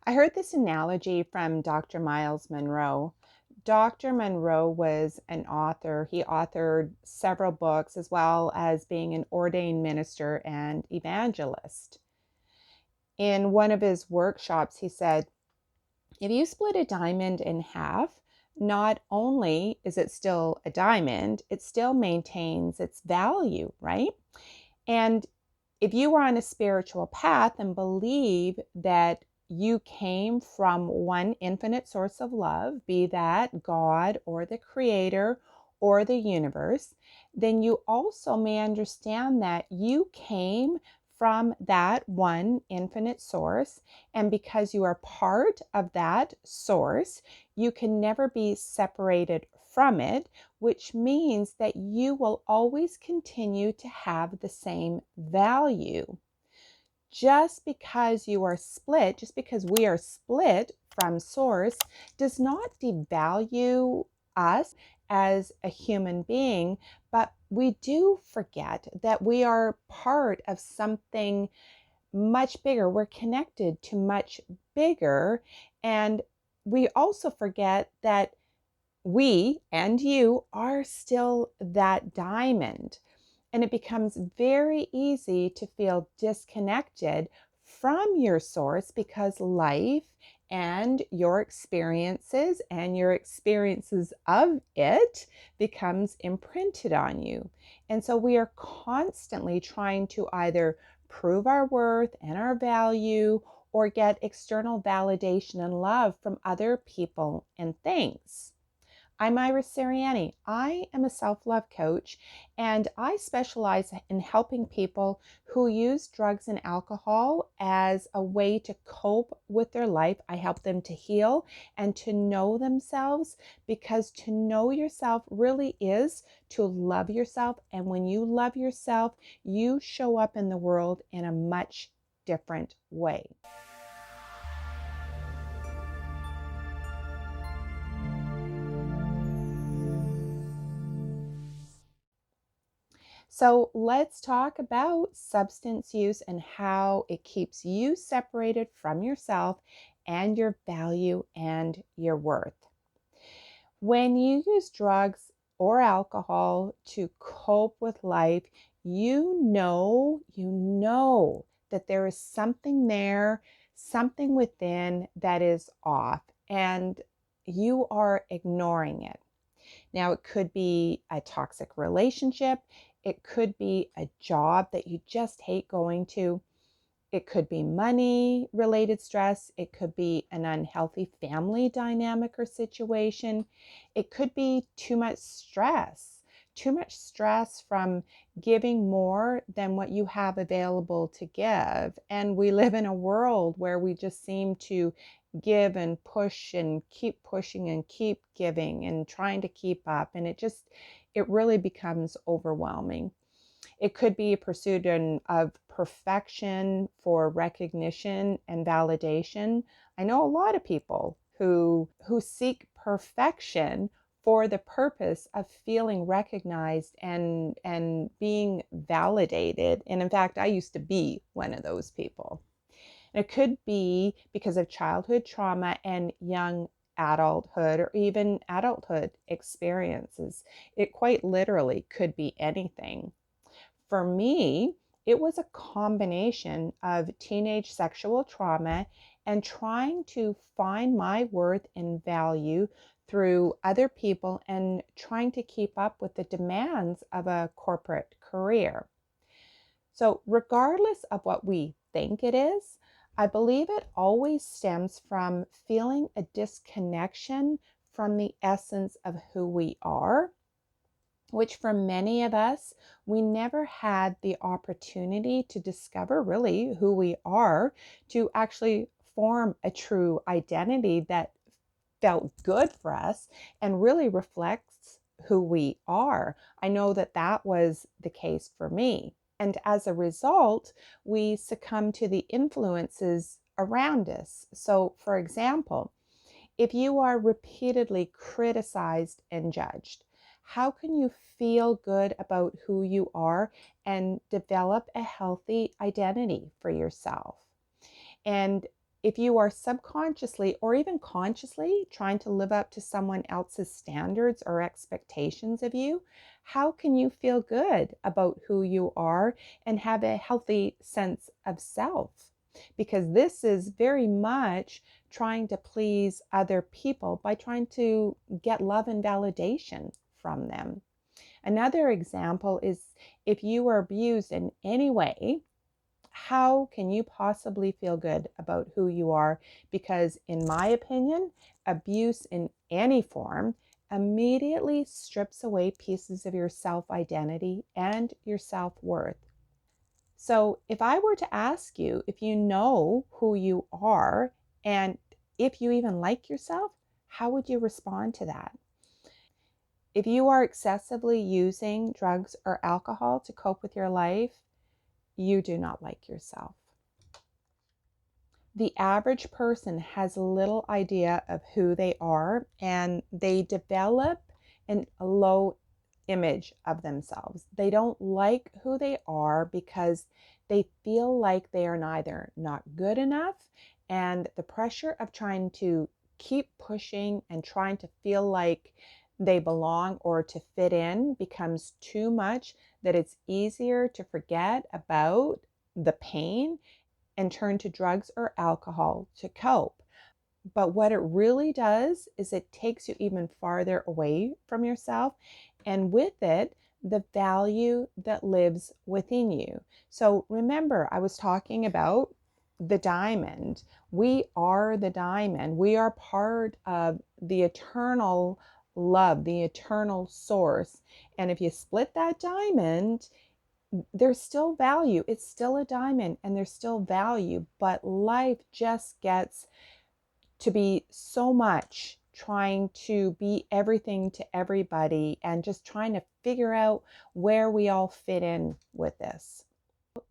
I heard this analogy from Dr. Myles Monroe. Dr. Monroe was an author. He authored several books as well as being an ordained minister and evangelist. In one of his workshops, he said, if you split a diamond in half, not only is it still a diamond, it still maintains its value, right? And if you are on a spiritual path and believe that you came from one infinite source of love, be that God or the Creator or the universe, then you also may understand that you came from that one infinite source. And because you are part of that source, you can never be separated from it, which means that you will always continue to have the same value. Just because you are split, just because we are split from source, does not devalue us as a human being, but we do forget that we are part of something much bigger. We're connected to much bigger. And we also forget that we and you are still that diamond. And it becomes very easy to feel disconnected from your source because life and your experiences of it becomes imprinted on you. And so we are constantly trying to either prove our worth and our value or get external validation and love from other people and things. I'm Iris Sirianni. I am a self-love coach, and I specialize in helping people who use drugs and alcohol as a way to cope with their life. I help them to heal and to know themselves, because to know yourself really is to love yourself. And when you love yourself, you show up in the world in a much different way. So let's talk about substance use and how it keeps you separated from yourself and your value and your worth. When you use drugs or alcohol to cope with life, you know that there is something there, something within that is off, and you are ignoring it. Now, it could be a toxic relationship. It could be a job that you just hate going to. It could be money related stress. It could be an unhealthy family dynamic or situation. It could be too much stress from giving more than what you have available to give. And we live in a world where we just seem to give and push and keep pushing and keep giving and trying to keep up. And it really becomes overwhelming. It could be a pursuit of perfection for recognition and validation. I know a lot of people who seek perfection for the purpose of feeling recognized and being validated. And in fact, I used to be one of those people. And it could be because of childhood trauma and young adulthood or even adulthood experiences. It quite literally could be anything. For me, it was a combination of teenage sexual trauma and trying to find my worth and value through other people and trying to keep up with the demands of a corporate career. So, regardless of what we think it is, I believe it always stems from feeling a disconnection from the essence of who we are, which for many of us, we never had the opportunity to discover really who we are, to actually form a true identity that felt good for us and really reflects who we are. I know that that was the case for me. And as a result, we succumb to the influences around us. So, for example, if you are repeatedly criticized and judged, how can you feel good about who you are and develop a healthy identity for yourself? And If you are subconsciously or even consciously trying to live up to someone else's standards or expectations of you, how can you feel good about who you are and have a healthy sense of self? Because this is very much trying to please other people by trying to get love and validation from them. Another example is if you were abused in any way, how can you possibly feel good about who you are? Because, in my opinion, abuse in any form immediately strips away pieces of your self identity and your self worth. So, if I were to ask you if you know who you are and if you even like yourself, how would you respond to that? If you are excessively using drugs or alcohol to cope with your life, you do not like yourself. The average person has little idea of who they are, and they develop a low image of themselves. They don't like who they are because they feel like they are neither not good enough, and the pressure of trying to keep pushing and trying to feel like they belong or to fit in becomes too much, that it's easier to forget about the pain and turn to drugs or alcohol to cope. But what it really does is it takes you even farther away from yourself, and with it, the value that lives within you. So remember, I was talking about the diamond. We are the diamond. We are part of the eternal love, the eternal source. And if you split that diamond, there's still value. It's still a diamond and there's still value, but life just gets to be so much trying to be everything to everybody and just trying to figure out where we all fit in with this.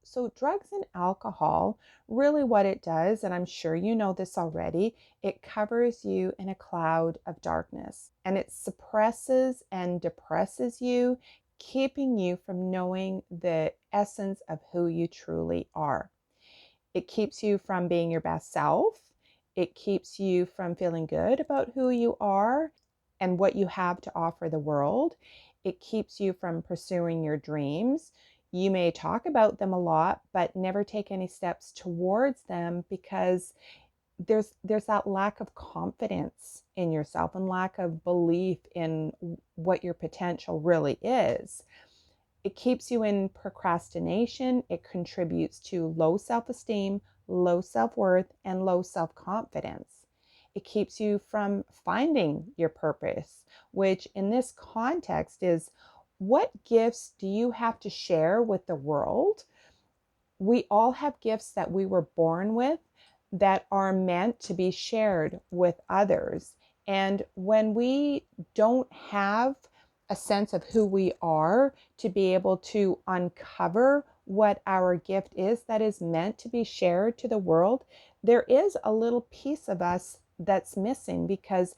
So, drugs and alcohol, really what it does, and I'm sure you know this already, it covers you in a cloud of darkness and it suppresses and depresses you, keeping you from knowing the essence of who you truly are. It keeps you from being your best self. It keeps you from feeling good about who you are and what you have to offer the world. It keeps you from pursuing your dreams. You may talk about them a lot, but never take any steps towards them because there's that lack of confidence in yourself and lack of belief in what your potential really is. It keeps you in procrastination. It contributes to low self-esteem, low self-worth, and low self-confidence. It keeps you from finding your purpose, which in this context is, what gifts do you have to share with the world? We all have gifts that we were born with that are meant to be shared with others. And when we don't have a sense of who we are to be able to uncover what our gift is that is meant to be shared to the world, there is a little piece of us that's missing because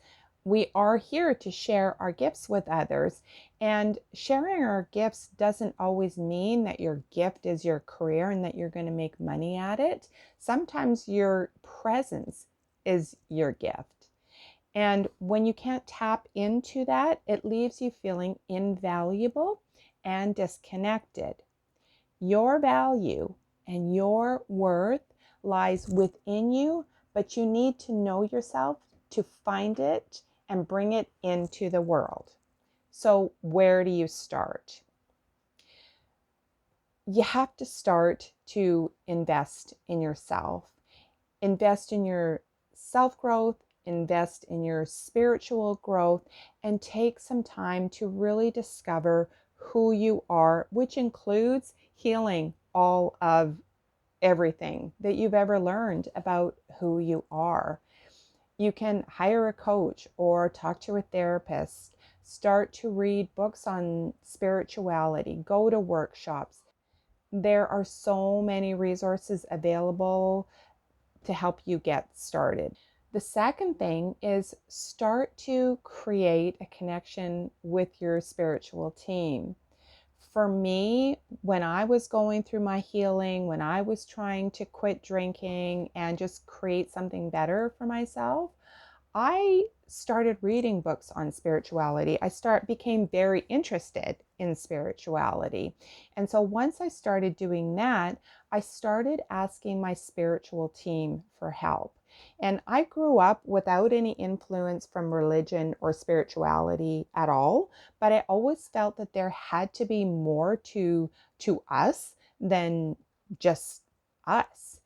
we are here to share our gifts with others. And sharing our gifts doesn't always mean that your gift is your career and that you're going to make money at it. Sometimes your presence is your gift. And when you can't tap into that, it leaves you feeling invaluable and disconnected. Your value and your worth lies within you, but you need to know yourself to find it and bring it into the world. So, where do you start? You have to start to invest in yourself, invest in your self growth, invest in your spiritual growth, and take some time to really discover who you are, which includes healing all of everything that you've ever learned about who you are. You can hire a coach or talk to a therapist, start to read books on spirituality, go to workshops. There are so many resources available to help you get started. The second thing is start to create a connection with your spiritual team. for me, when I was going through my healing, when I was trying to quit drinking and just create something better for myself, I started reading books on spirituality. Became very interested in spirituality. And so once I started doing that, I started asking my spiritual team for help. And I grew up without any influence from religion or spirituality at all, but I always felt that there had to be more to us than just us.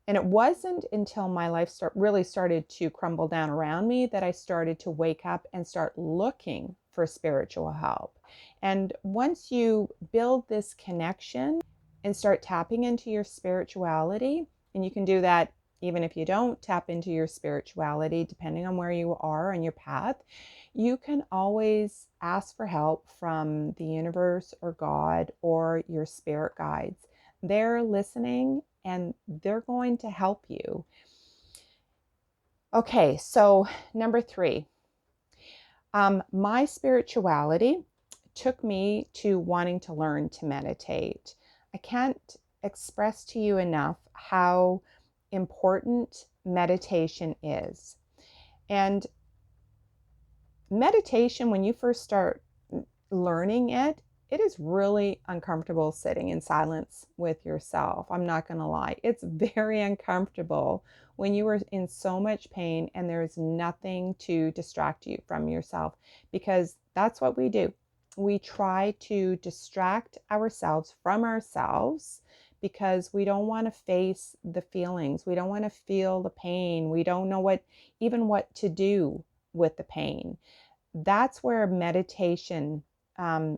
And it wasn't until my life really started to crumble down around me that I started to wake up and start looking for spiritual help. And once you build this connection and start tapping into your spirituality, and you can do that even if you don't tap into your spirituality, depending on where you are on your path, you can always ask for help from the universe or God or your spirit guides. They're listening and they're going to help you. Okay, so number 3, my spirituality took me to wanting to learn to meditate. I can't express to you enough how important meditation is. And meditation, when you first start learning it, it is really uncomfortable sitting in silence with yourself. I'm not going to lie. It's very uncomfortable when you are in so much pain and there's nothing to distract you from yourself, because that's what we do. We try to distract ourselves from ourselves because we don't want to face the feelings. We don't want to feel the pain. We don't know what to do with the pain. That's where meditation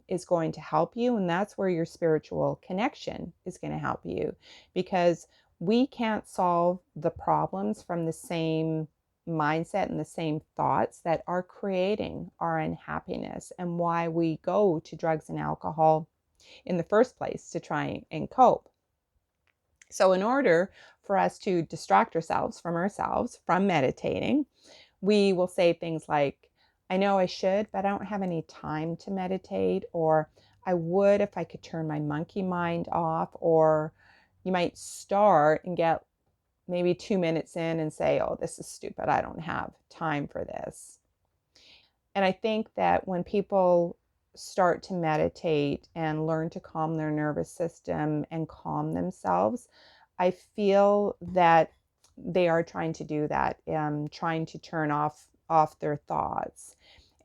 is going to help you. And that's where your spiritual connection is going to help you, because we can't solve the problems from the same mindset and the same thoughts that are creating our unhappiness and why we go to drugs and alcohol in the first place to try and cope. So in order for us to distract ourselves from meditating, we will say things like, I know I should, but I don't have any time to meditate, or I would if I could turn my monkey mind off. Or you might start and get maybe 2 minutes in and say, oh, this is stupid. I don't have time for this. And I think that when people start to meditate and learn to calm their nervous system and calm themselves, I feel that they are trying to do that, trying to turn off their thoughts.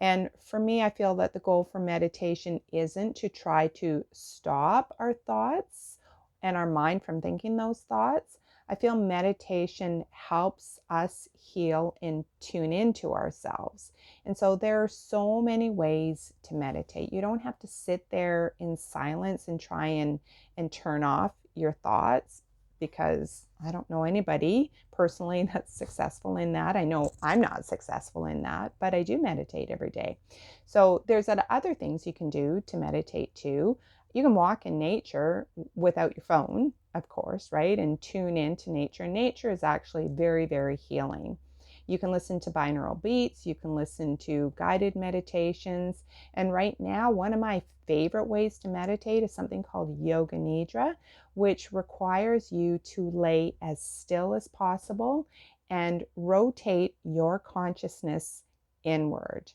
And for me, I feel that the goal for meditation isn't to try to stop our thoughts and our mind from thinking those thoughts. I feel meditation helps us heal and tune into ourselves. And so there are so many ways to meditate. You don't have to sit there in silence and try and turn off your thoughts, because I don't know anybody personally that's successful in that. I know I'm not successful in that, but I do meditate every day. So there's other things you can do to meditate too. You can walk in nature without your phone, of course, right? And tune into nature. Nature is actually very, very healing. You can listen to binaural beats. You can listen to guided meditations. And right now, one of my favorite ways to meditate is something called yoga nidra, which requires you to lay as still as possible and rotate your consciousness inward.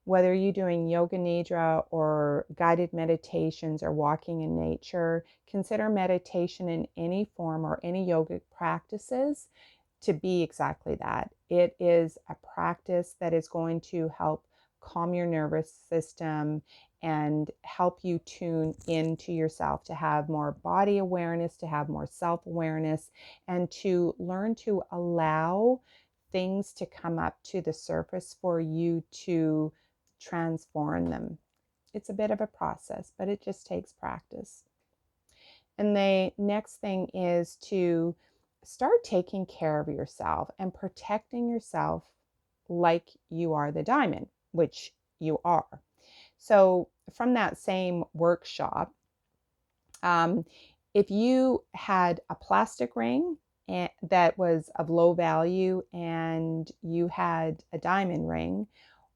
Whether you're doing yoga nidra or guided meditations or walking in nature, consider meditation in any form or any yogic practices to be exactly that. It is a practice that is going to help calm your nervous system and help you tune into yourself, to have more body awareness, to have more self-awareness, and to learn to allow things to come up to the surface for you to transform them. It's a bit of a process, but it just takes practice. And the next thing is to start taking care of yourself and protecting yourself like you are the diamond, which you are. So from that same workshop, if you had a plastic ring that was of low value and you had a diamond ring,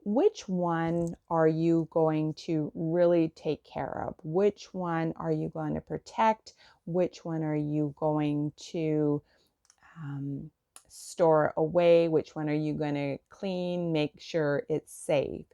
which one are you going to really take care of? Which one are you going to protect? Which one are you going to store away? Which one are you going to clean, make sure it's safe?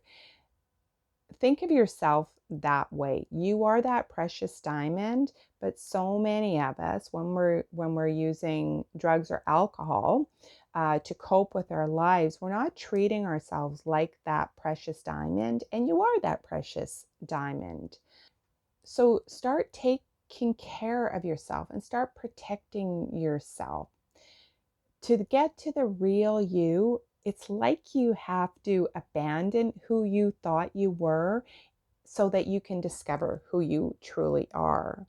Think of yourself that way. You are that precious diamond, but so many of us, when we're using drugs or alcohol to cope with our lives, we're not treating ourselves like that precious diamond, and you are that precious diamond. So start taking care of yourself and start protecting yourself. To get to the real you, it's like you have to abandon who you thought you were so that you can discover who you truly are.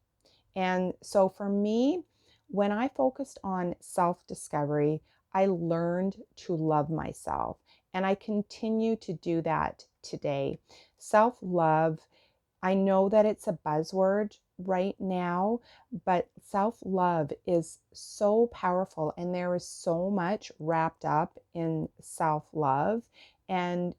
And so for me, when I focused on self-discovery, I learned to love myself. And I continue to do that today. Self-love, I know that it's a buzzword right now, but self-love is so powerful and there is so much wrapped up in self-love. And,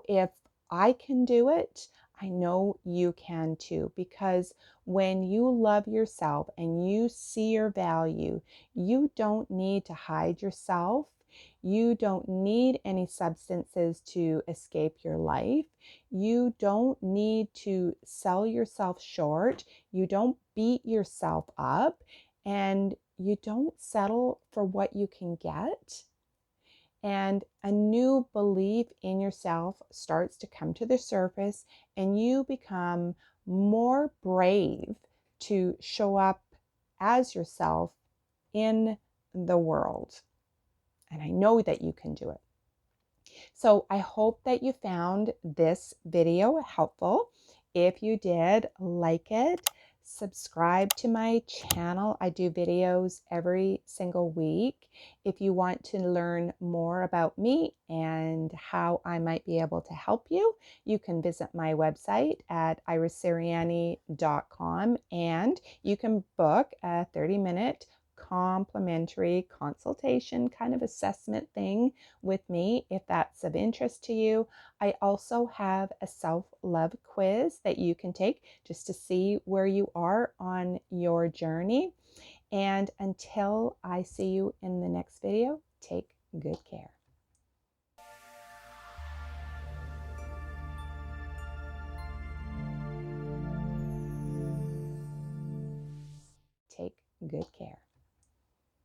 if I can do it, I know you can too, because when you love yourself and you see your value, you don't need to hide yourself. You don't need any substances to escape your life. You don't need to sell yourself short. You don't beat yourself up, and you don't settle for what you can get. And a new belief in yourself starts to come to the surface, and you become more brave to show up as yourself in the world. And I know that you can do it. So I hope that you found this video helpful. If you did, like it, subscribe to my channel. I do videos every single week. If you want to learn more about me and how I might be able to help you, you can visit my website at irissiriani.com, and you can book a 30-minute complimentary consultation kind of assessment thing with me if that's of interest to you. I also have a self-love quiz that you can take just to see where you are on your journey. And until I see you in the next video, take good care. Take good care.